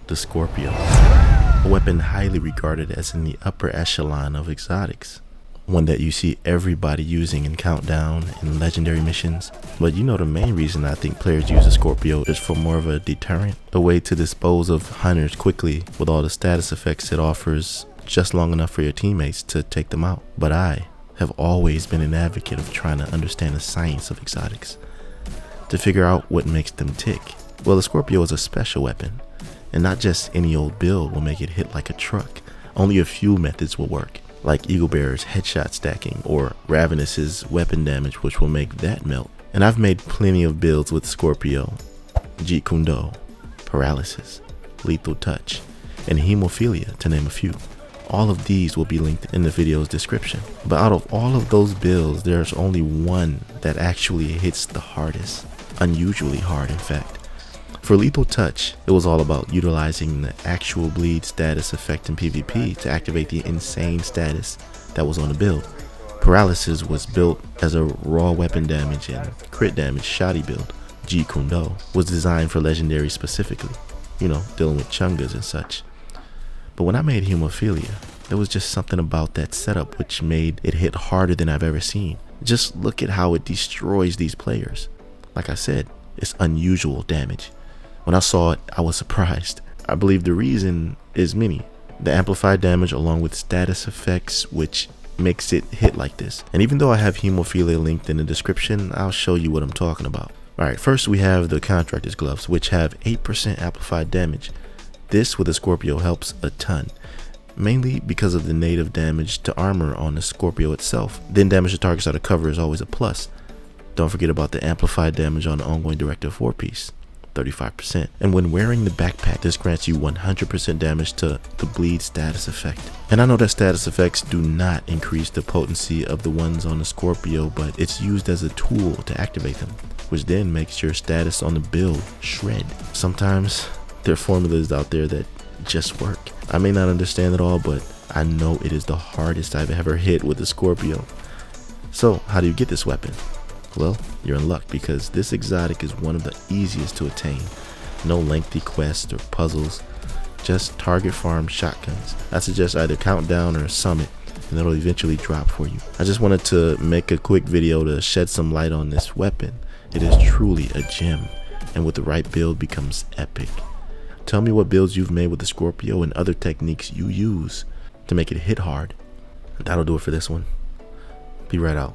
the Scorpio, a weapon highly regarded as in the upper echelon of exotics, one that you see everybody using in Countdown and legendary missions. But you know, the main reason I think players use the Scorpio is for more of a deterrent, a way to dispose of hunters quickly with all the status effects it offers, just long enough for your teammates to take them out. But I have always been an advocate of trying to understand the science of exotics, to figure out what makes them tick. Well, the Scorpio is a special weapon, and not just any old build will make it hit like a truck. Only a few methods will work, like Eagle Bearer's headshot stacking or Ravenous's weapon damage, which will make that melt. And I've made plenty of builds with Scorpio, Jeet Kune Do, Paralysis, Lethal Touch, and Hemophilia, to name a few. All of these will be linked in the video's description. But out of all of those builds, there's only one that actually hits the hardest, unusually hard in fact. For Lethal Touch, it was all about utilizing the actual bleed status effect in PvP to activate the insane status that was on the build. Paralysis was built as a raw weapon damage and crit damage shoddy build. Jeet Kune Do was designed for legendary specifically, you know, dealing with chungas and such. But when I made Hemophilia, there was just something about that setup which made it hit harder than I've ever seen. Just look at how it destroys these players. Like I said, it's unusual damage. When I saw it, I was surprised. I believe the reason is many. The amplified damage along with status effects which makes it hit like this. And even though I have Hemophilia linked in the description, I'll show you what I'm talking about. Alright, first we have the Contractor's Gloves, which have 8% amplified damage. This with the Scorpio helps a ton, mainly because of the native damage to armor on the Scorpio itself. Then damage to targets out of cover is always a plus. Don't forget about the amplified damage on the ongoing Directive 4-piece, 35%. And when wearing the backpack, this grants you 100% damage to the bleed status effect. And I know that status effects do not increase the potency of the ones on the Scorpio, but it's used as a tool to activate them, which then makes your status on the build shred. Sometimes there are formulas out there that just work. I may not understand it all, but I know it is the hardest I've ever hit with the Scorpio. So how do you get this weapon? Well, you're in luck because this exotic is one of the easiest to attain. No lengthy quests or puzzles, just target farm shotguns. I suggest either Countdown or Summit, and it'll eventually drop for you. I just wanted to make a quick video to shed some light on this weapon. It is truly a gem, and with the right build becomes epic. Tell me what builds you've made with the Scorpio and other techniques you use to make it hit hard. That'll do it for this one. Be right out.